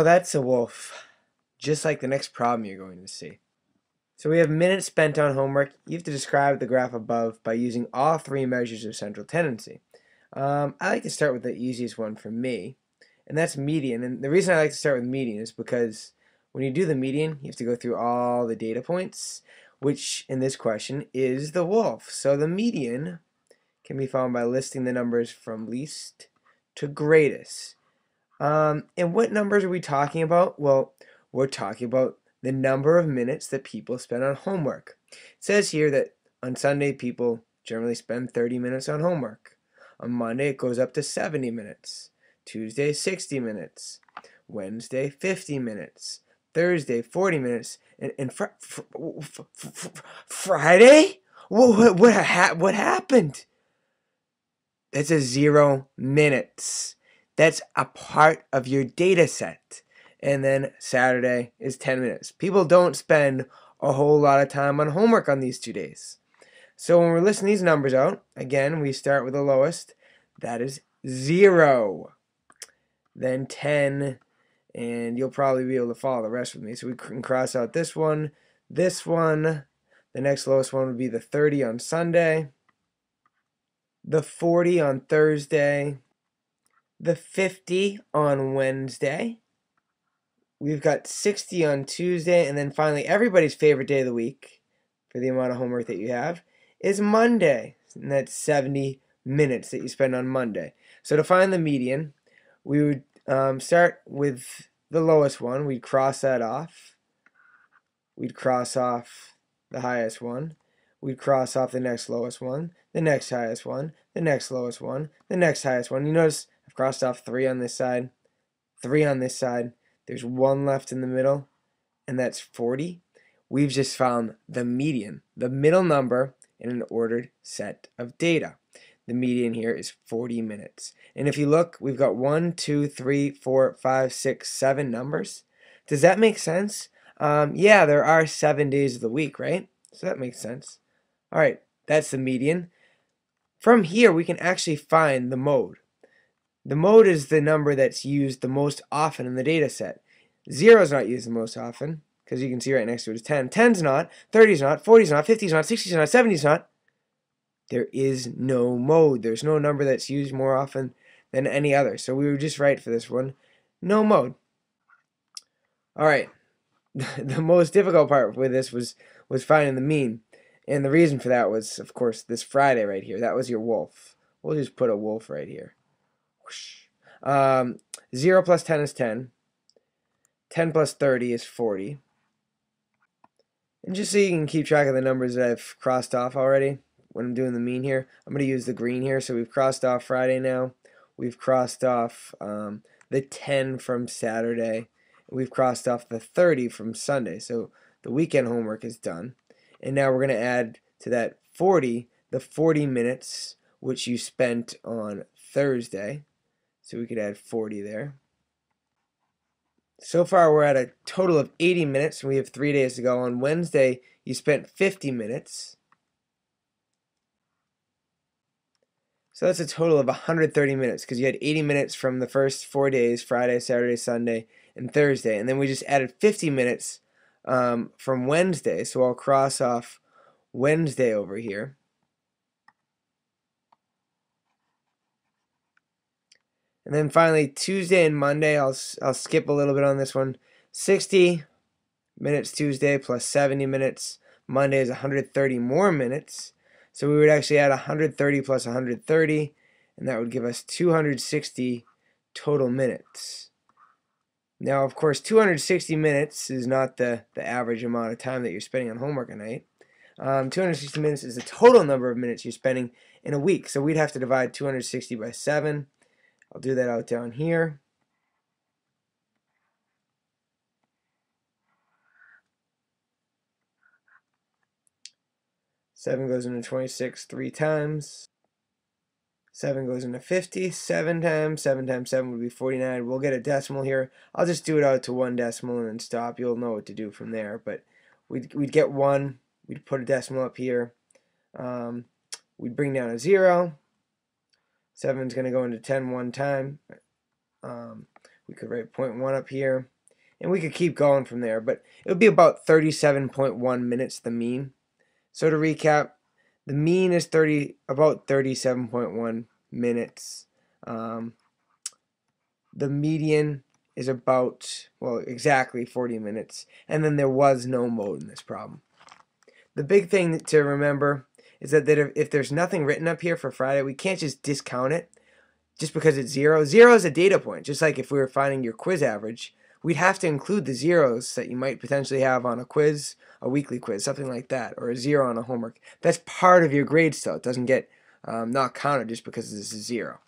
So that's a wolf, just like the next problem you're going to see. So we have minutes spent on homework. You have to describe the graph above by using all three measures of central tendency. I like to start with the easiest one for me, and that's median. And the reason I like to start with median is because when you do the median, you have to go through all the data points, which in this question is the wolf. So the median can be found by listing the numbers from least to greatest. And what numbers are we talking about? Well, we're talking about the number of minutes that people spend on homework. It says here that on Sunday people generally spend 30 minutes on homework. On Monday it goes up to 70 minutes. Tuesday 60 minutes. Wednesday 50 minutes. Thursday 40 minutes. And Friday? What happened? That's a 0 minutes. That's a part of your data set. And then Saturday is 10 minutes. People don't spend a whole lot of time on homework on these 2 days. So when we're listing these numbers out, again, we start with the lowest. That is 0. Then 10, and you'll probably be able to follow the rest with me. So we can cross out this one, this one. The next lowest one would be the 30 on Sunday, the 40 on Thursday, the 50 on Wednesday. We've got 60 on Tuesday, and then finally everybody's favorite day of the week for the amount of homework that you have is Monday, and that's 70 minutes that you spend on Monday. So to find the median, we would start with the lowest one. We'd cross that off. We'd cross off the highest one. We'd cross off the next lowest one, the next highest one, the next lowest one, the next highest one. You notice I've crossed off 3 on this side, 3 on this side. There's 1 left in the middle, and that's 40. We've just found the median, the middle number in an ordered set of data. The median here is 40 minutes. And if you look, we've got 1, 2, 3, 4, 5, 6, 7 numbers. Does that make sense? Yeah, there are 7 days of the week, right? So that makes sense. All right, that's the median. From here, we can actually find the mode. The mode is the number that's used the most often in the data set. 0 is not used the most often, because you can see right next to it is 10. 10's not, 30's not, 40's not, 50's not, 60's not, 70's not. There is no mode. There's no number that's used more often than any other. So we would just write for this one, no mode. All right. The most difficult part with this was finding the mean. And the reason for that was, of course, this Friday right here. That was your wolf. We'll just put a wolf right here. 0 plus 10 is 10. 10 plus 30 is 40. And just so you can keep track of the numbers that I've crossed off already when I'm doing the mean here, I'm going to use the green here. So we've crossed off Friday now. We've crossed off the 10 from Saturday. We've crossed off the 30 from Sunday. So the weekend homework is done. And now we're going to add to that 40, the 40 minutes which you spent on Thursday. So we could add 40 there. So far we're at a total of 80 minutes, and we have 3 days to go. On Wednesday, you spent 50 minutes. So that's a total of 130 minutes, because you had 80 minutes from the first 4 days, Friday, Saturday, Sunday, and Thursday. And then we just added 50 minutes from Wednesday, so I'll cross off Wednesday over here. And then finally, Tuesday and Monday, I'll skip a little bit on this one. 60 minutes Tuesday plus 70 minutes. Monday is 130 more minutes. So we would actually add 130 plus 130, and that would give us 260 total minutes. Now, of course, 260 minutes is not the average amount of time that you're spending on homework a night. 260 minutes is the total number of minutes you're spending in a week. So we'd have to divide 260 by 7. I'll do that out down here. Seven goes into 26 3 times. 7 goes into 50 7 times. 7 times 7 would be 49. We'll get a decimal here. I'll just do it out to 1 decimal and then stop. You'll know what to do from there. But we'd get 1. We'd put a decimal up here. We'd bring down a 0. 7's going to go into 10 one time. we could write 0.1 up here, and we could keep going from there, but it would be about 37.1 minutes, the mean. So to recap, the mean is about 37.1 minutes. The median is about, well, exactly 40 minutes, and then there was no mode in this problem. The big thing to remember is that if there's nothing written up here for Friday, we can't just discount it just because it's 0. 0 is a data point. Just like if we were finding your quiz average, we'd have to include the zeros that you might potentially have on a quiz, a weekly quiz, something like that, or a 0 on a homework. That's part of your grade still. It doesn't get not counted just because this is 0.